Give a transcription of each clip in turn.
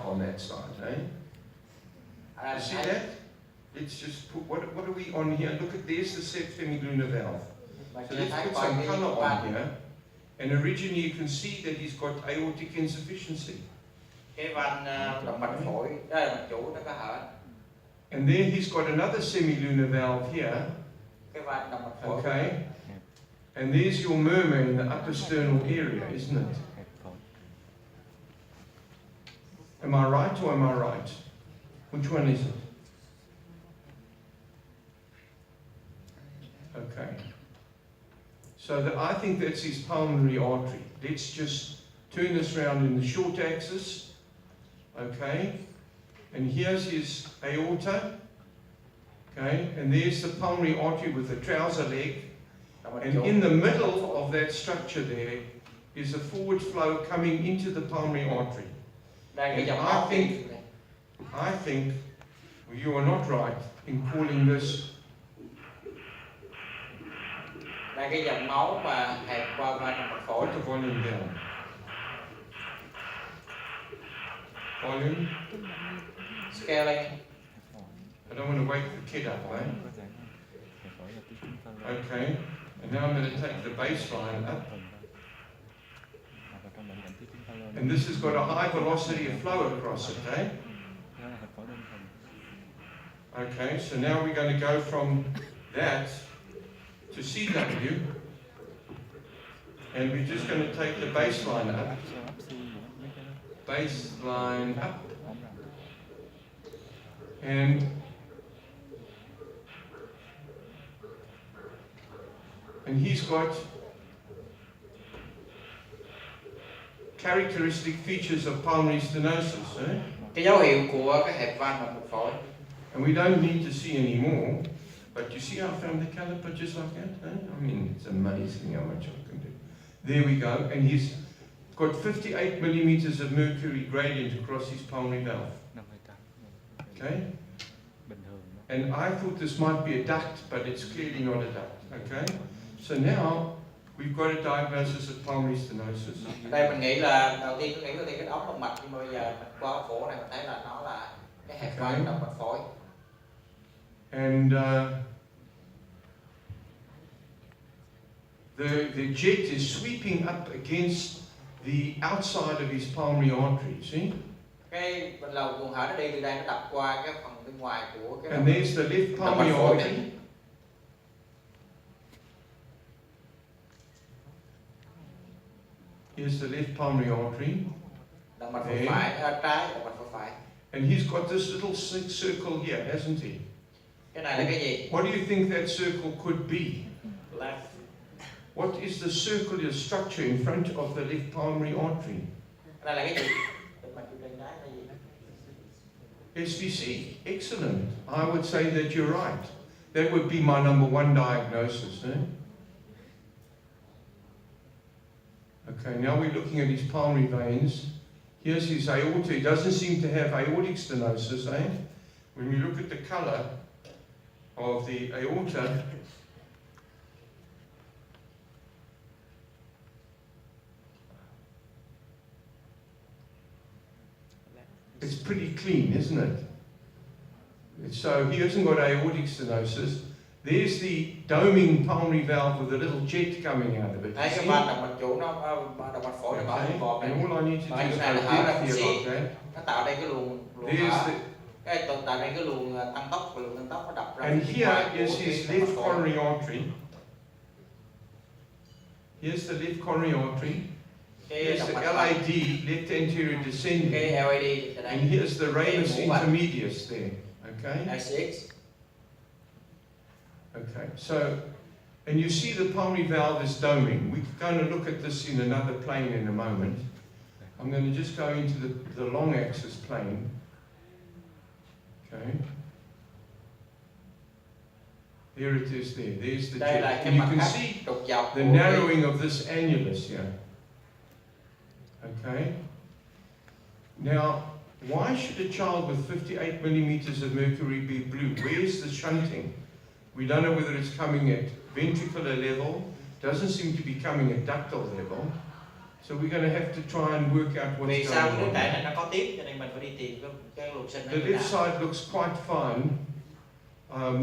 on that side, eh? You see that? Let's just put, what are we on here? Look at, there's the semilunar valve. So let's put some colour on here. And originally you can see that he's got aortic insufficiency. Cái van động mạch phổi, đây là mạch chủ nó có hở. And there he's got another semilunar valve here. Cái van động mạch phổi. Okay. And there's your murmur in the upper sternal area, isn't it? Am I right or am I right? Which one is it? Okay. So I think that's his pulmonary artery. Let's just turn this round in the short axis. Okay. And here's his aorta. Okay. And there's the pulmonary artery with the trouser leg. And in the middle of that structure there is a forward flow coming into the pulmonary artery. And I think you are not right in calling this cái dòng máu mà hẹp qua van động mạch phổi. Put the volume down. Volume. Scale lên. I don't want to wake the kid up, eh? Okay. And now I'm going to take the baseline up. And this has got a high velocity of flow across it, eh? Okay, so now we're going to go from that to CW. And we're just going to take the baseline up. Baseline up. And he's got characteristic features of pulmonary stenosis. Eh? Cái dấu hiệu của cái hẹp van động mạch phổi. And we don't need to see any more, but you see how I found the caliper just like that? Eh? I mean, it's amazing how much I can do. There we go, and he's got 58 millimeters of mercury gradient across his pulmonary valve. Okay? And I thought this might be a duct, but it's clearly not a duct. Okay? So now we've got a diagnosis of pulmonary stenosis. Đây mình nghĩ là đầu tiên cái ống động mạch, nhưng mà bây giờ qua phổi này mình thấy là nó là cái hẹp van động mạch phổi. And the jet is sweeping up against the outside of his pulmonary artery. See? Cái bên lầu cuồng hở nó đi từ đây, nó đập qua cái phần bên ngoài của cái. And there's the left pulmonary artery. Here's the left pulmonary artery. Động mạch phổi phải, trái động mạch phổi phải. And he's got this little circle here, hasn't he? Cái này là cái gì? What do you think that circle could be? Left. What is the circular structure in front of the left pulmonary artery? Cái này là cái gì? Động mạch chủ trái là gì? SVC. Excellent. I would say that you're right. That would be my number one diagnosis. Eh? Okay, now we're looking at his pulmonary veins. Here's his aorta. He doesn't seem to have aortic stenosis, eh? When we look at the color of the aorta, it's pretty clean, isn't it? So he hasn't got aortic stenosis. There's the doming pulmonary valve with a little jet coming out of it. Đấy, cái van động mạch chủ nó động mạch phổi nó mở cái vòm này. And all I need to do is này go là hở ra một here xí, like that. nó tạo đây cái luồng hở. Cái tạo đây cái luồng tăng tốc, và luồng tăng tốc nó đập ra. And here is his left coronary artery. Here's the left coronary artery. Here's the LAD, left anterior descending. Cái LAD. And here's the ramus intermedius there. Okay? SX. Okay, so, and you see the pulmonary valve is doming. We're going to look at this in another plane in a moment. I'm going to just go into the long axis plane. Okay. There it is there. There's the jet. And you can see the narrowing of this annulus here. Okay. Now, why should a child with 58 millimeters of mercury be blue? Where's the shunting? We don't know whether it's coming at ventricular level. Doesn't seem to be coming at ductal level. So we're going to have to try and work out what's going on. Vì sao cái đứa trẻ này nó có tiếp, cho nên mình mình phải đi tìm cái luồng sinh nó The như left nào. side looks quite fine.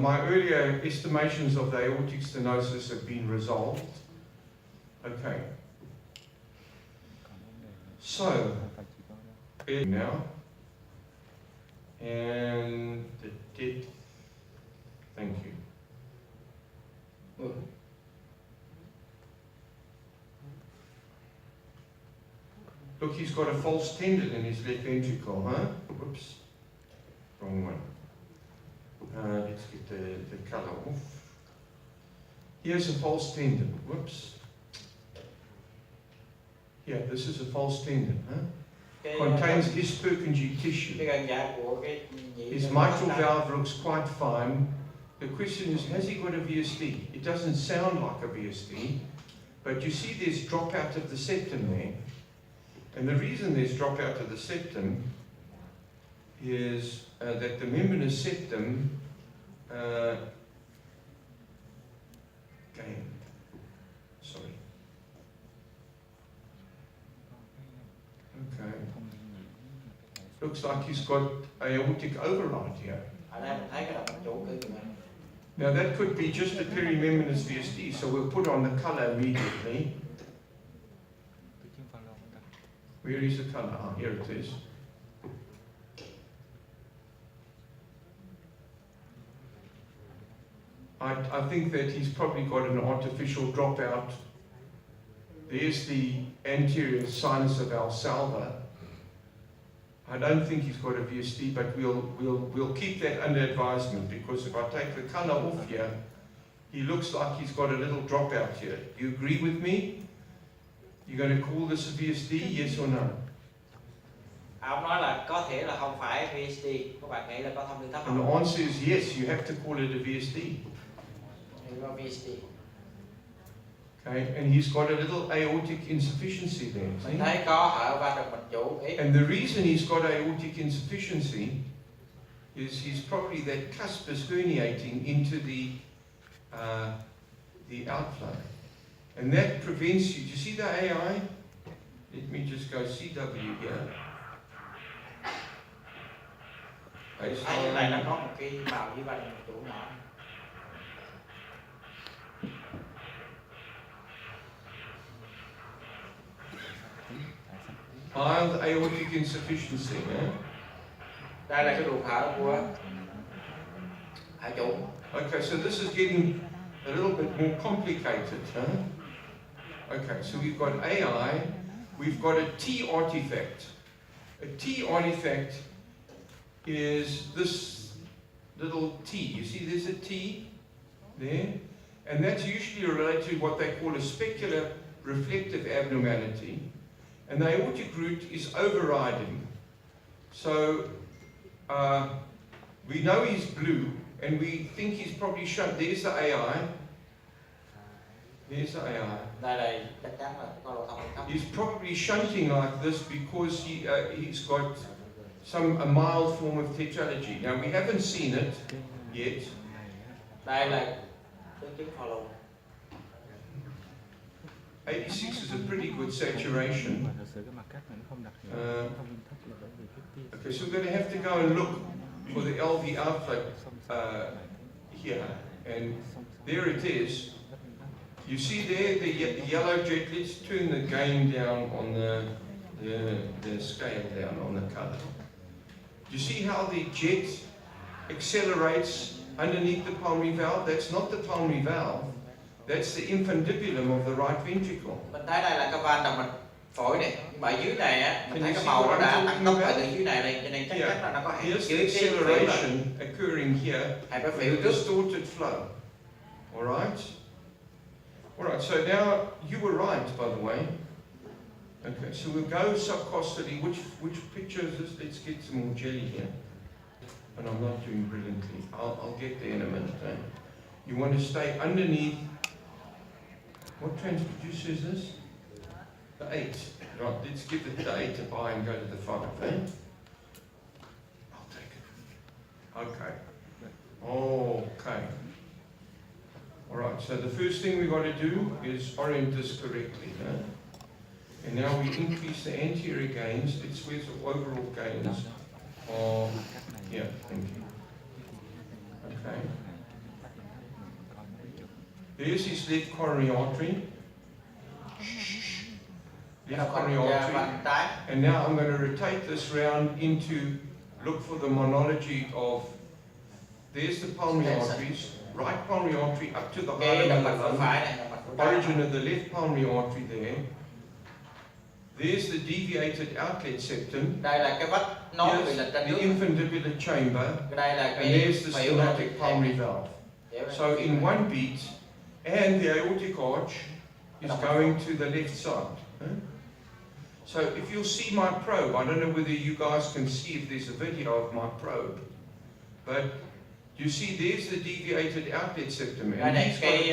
My earlier estimations of the aortic stenosis have been resolved. Okay. So, now, and the depth. Thank you. Look, he's got a false tendon in his left ventricle, huh? Whoops. Wrong one. Let's get the colour off. Here's a false tendon. Whoops. Yeah, this is a false tendon, huh? Contains his Purkinje tissue. Cái gan dạ của cái nhị His mitral valve looks quite fine. The question is, has he got a VSD? It doesn't sound like a VSD, but you see there's dropout of the septum there. And the reason there's dropout of the septum is that the membranous septum sorry. Okay. Looks like he's got aortic override here. Ở đây mình thấy cái động mạch chủ cư kìa. Now that could be just a perimembranous VSD, so we'll put on the colour immediately. Where is the colour? Ah, here it is. I think that he's probably got an artificial dropout. There's the anterior sinus of Valsalva. I don't think he's got a VSD, but we'll keep that under advisement, because if I take the colour off here, he looks like he's got a little dropout here. Do you agree with me? You're going to call this a VSD, yes or no? Ông nói là có thể là không phải VSD, các bạn nghĩ là có thông tin thấp And không? the answer is yes, you have to call it a VSD. Thì có VSD. Okay, and he's got a little aortic insufficiency there. Mình See? thấy có hở van động mạch chủ ít. And the reason he's got aortic insufficiency is he's probably that cusp is herniating into the outflow. And that prevents you. Do you see the AI? Let me just go CW here. Cái này nó có một cái màu với van động mạch chủ nhỏ. Mild aortic insufficiency. Đây là cái ruột hở của hở chủ. Okay, so this is getting a little bit more complicated. Okay, so we've got AI, we've got a T artifact. A T artifact is this little T. You see there's a T there? And that's usually related to what they call a specular reflective abnormality. And the aortic root is overriding. So we know he's blue, and we think he's probably shunt. There's the AI. There's the AI. Đây là chắc chắn là có độ thông tin thấp. He's probably shunting like this because he's got a mild form of tetralogy. Now we haven't seen it yet. Đây là biến chứng follow. 86 is a pretty good saturation. Okay, so we're going to have to go and look for the LV outflow here, and there it is. You see there the yellow jet. Let's turn the gain down on the scale down on the colour. You see how the jet accelerates underneath the pulmonary valve? That's not the pulmonary valve. That's the infundibulum of the right ventricle. Mình thấy đây là cái van động mạch phổi này, nhưng mà ở dưới này á, mình Can thấy you cái see màu what nó I'm đã talking tăng tốc about? từ dưới này lên, cho nên chắc chắn là nó có Here's dưới the cái phổi rồi. acceleration occurring here Hãy phải with phiêu a trước. distorted flow. Alright? Alright, so now you were right, by the way. Okay, so we'll go subcostally. Which picture is this? Let's get some more jelly here. And I'm not doing brilliantly. I'll get there in a minute. Eh? You want to stay underneath. What transducer is this? The 8. Right, let's give it the 8 a buy and go to the 5, eh? I'll take it. Okay. Okay. Alright, so the first thing we've got to do is orient this correctly. And now we increase the anterior gains. It's where's the overall gains. of here. Thank you. Okay. There's his left coronary artery. Left coronary artery. And now I'm going to rotate this round into, look for the monology of, there's the pulmonary arteries, right pulmonary artery up to the Cái heart động of mạch the phổi phải lung, này, động mạch phổi trái. origin of the left pulmonary artery there. There's the deviated outlet septum. Đây là cái vách nối bị lệch ra The trước. infundibular chamber. Đây là And cái there's the phễu stenotic pulmonary valve. So in one beat, and the aortic arch is going to the left side. So if you'll see my probe, I don't know whether you guys can see if there's a video of my probe, but you see there's the deviated outlet septum. Đây And này he's cái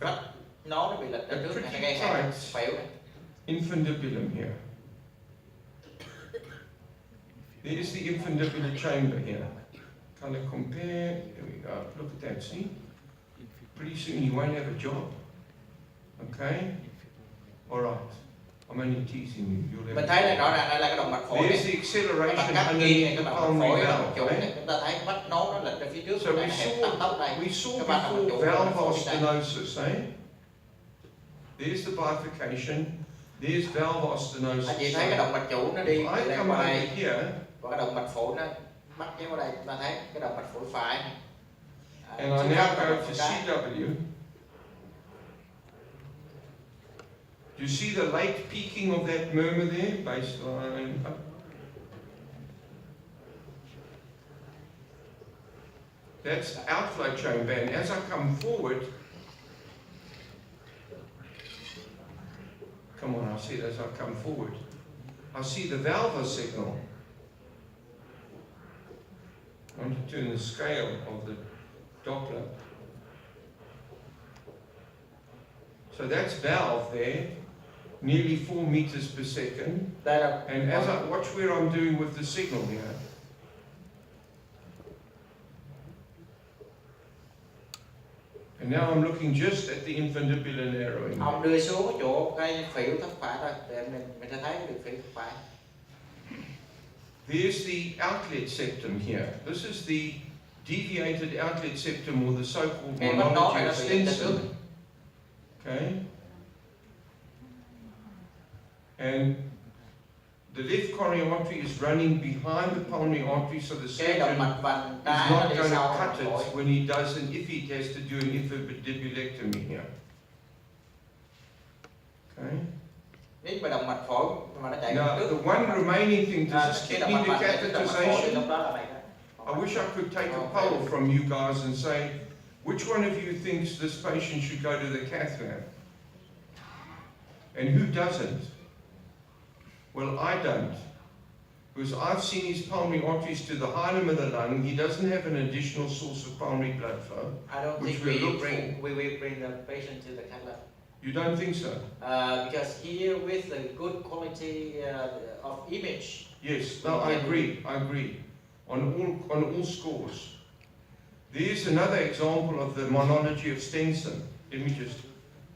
got vách nối nó bị lệch ra trước này, pretty cái tight phễu này. infundibulum here. There's the infundibular chamber here. Kind of compare, there we go, look at that, see? Pretty soon you won't have a job. Okay? Alright. I'm only teasing you. You'll have Mình thấy là rõ ràng đây là cái động mạch phổi There's này. the Các acceleration bạn cắt underneath nghiêng the cái động mạch phổi pulmonary cái động valve. chủ Okay? này, chúng ta thấy cái vách nối nó lệch ra phía trước, So này hẹp tăng tốc đây. we saw Các bạn động mạch before chủ valve phổi đây. stenosis, eh? There's the bifurcation. There's valve stenosis. Anh chị thấy cái động mạch chủ nó đi I từ đây come qua over đây, here, và cái động mạch phổi nó bắt chéo vào đây, chúng ta thấy cái động mạch phổi phải này. and I Trước now đó go động to mạch trái. CW. Do you see the late peaking of that murmur there? Baseline up. That's outflow chamber, and as I come forward, come on, I see it as I come forward, I see the valve signal. I want to turn the scale of the Doppler. So that's valve there, nearly 4 meters per second. Đây là And as I watch where I'm doing with the signal here. And now I'm looking just at the infundibular narrowing. ông đưa xuống cái chỗ cái phễu thất phải thôi, để mình sẽ thấy cái đường phễu thất phải. There's the outlet septum here. This is the deviated outlet septum, or the so-called Cái vách nối này monology nó bị lệch ra trước. extensor. Okay? And the left coronary artery is running behind the pulmonary artery, so the Cái động surgeon mạch vành is trái nó not đi going sau to động cut mạch phổi. it when he does if he has to do an infundibulectomy here. Okay? Nếu mà động mạch phổi mà nó chạy Now, trước. the one remaining thing, does this Cái keep động me mạch to vành chạy trước động mạch phổi thì catheterization? lúc đó là vậy đó. I wish I could take a poll from you guys and say, which one of you thinks this patient should go to the cath lab? And who doesn't? Well, I don't. Because I've seen his pulmonary arteries to the hilum of the lung. He doesn't have an additional source of pulmonary blood flow. I don't Which think we we look will bring the patient to the cath lab. You don't think so? Because here with the good quality of image. Yes, no, I agree. On all scores. There's another example of the monology of Stenson. Let me just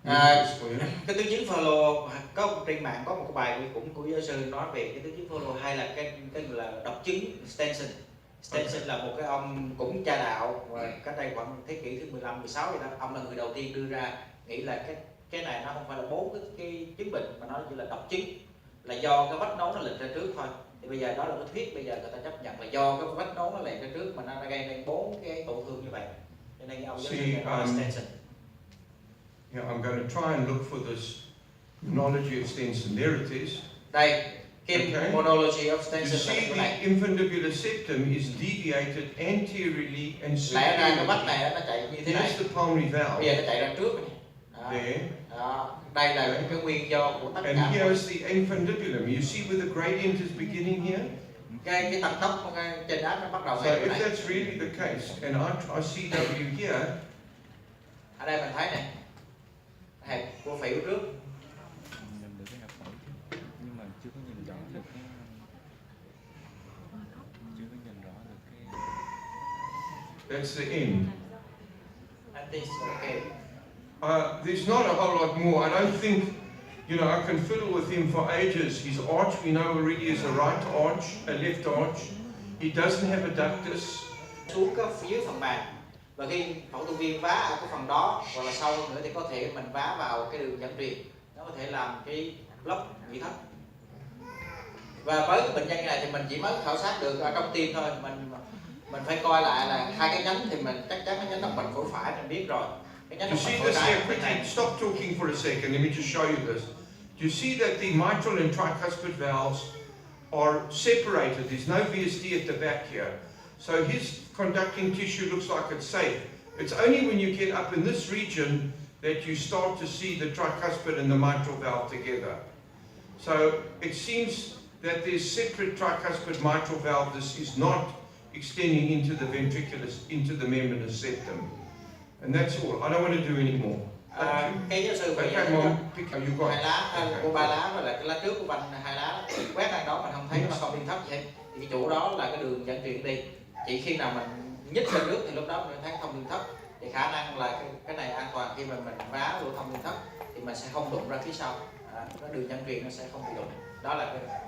move this for you. Cái tứ chứng follow có trên mạng có một cái bài của giáo sư nói về cái tứ chứng follow, hay là cái gọi là độc chứng Stenson. Stenson là một cái ông cũng cha đạo, và cách đây khoảng thế kỷ thứ 15, 16 vậy đó. Ông là người đầu tiên đưa ra nghĩ là cái này nó không phải là 4 cái chứng bệnh, mà nó chỉ là độc chứng, là do cái vách nối nó lệch ra trước thôi. Thì bây giờ đó là cái thuyết bây giờ người ta chấp nhận là do cái vách nối nó lệch ra trước mà nó gây nên 4 cái tổn thương như vậy. Cho nên ông giáo sư này nói là Stenson. Yeah, I'm going to try and look for this monology of Stenson. There it is. Đây, cái Okay. monology of You Stenson là see cái the này. infundibular septum is deviated anteriorly and Lẽ ra cái vách superiorly. này nó chạy như thế này. Here's the pulmonary Bây valve. giờ nó chạy ra trước này. Đó. There. Đó. Đây là cái nguyên do của tất And cả. here's the infundibulum. You see where the gradient is beginning here? Cái tăng tốc trên đó nó bắt đầu So ngay if này. that's really the case, and I CW here, Ở đây mình thấy này, hẹp của phễu trước. Nhìn được cái hẹp phổi chứ, nhưng mà chưa có nhìn rõ được cái, chưa có nhìn rõ được cái. that's the end. I think it's okay. There's not a whole lot more. I don't think, I can fiddle with him for ages. His arch we know already is a right arch, a left arch. He doesn't have a ductus. Xuống cái dưới phần màng, và khi phẫu thuật viên vá ở cái phần đó hoặc là sâu hơn nữa thì có thể mình vá vào cái đường dẫn truyền, nó có thể làm cái block nhĩ thất. Và với cái bệnh nhân này thì mình chỉ mới khảo sát được ở trong tim thôi, mình phải coi lại là hai cái nhánh thì mình chắc chắn cái nhánh động mạch phổi phải mình biết rồi. Cái nhánh You động mạch see phổi this trái here? bên này. Quickly, stop talking for a second. Let me just show you this. You see that the mitral and tricuspid valves are separated. There's no VSD at the back here. So his conducting tissue looks like it's safe. It's only when you get up in this region that you start to see the tricuspid and the mitral valve together. So it seems that there's separate tricuspid mitral valve. This is not extending into the ventriculus, into the membranous septum. And that's all. I don't want to do any more. Cái giáo sư phải Okay, Mom, pick up. You got hai lá, Okay. của ba lá và là cái lá trước của banh hai lá, quét ra đó mình không thấy nó không liên thấp gì hết. Thì cái chỗ đó là cái đường dẫn truyền đi. Chỉ khi nào mình nhích lên nước thì lúc đó mình thấy thông liên thấp. Thì khả năng là cái này an toàn, khi mà mình vá lỗ thông liên thấp thì mình sẽ không đụng ra phía sau. Cái đường dẫn truyền nó sẽ không bị đụng. Đó là cái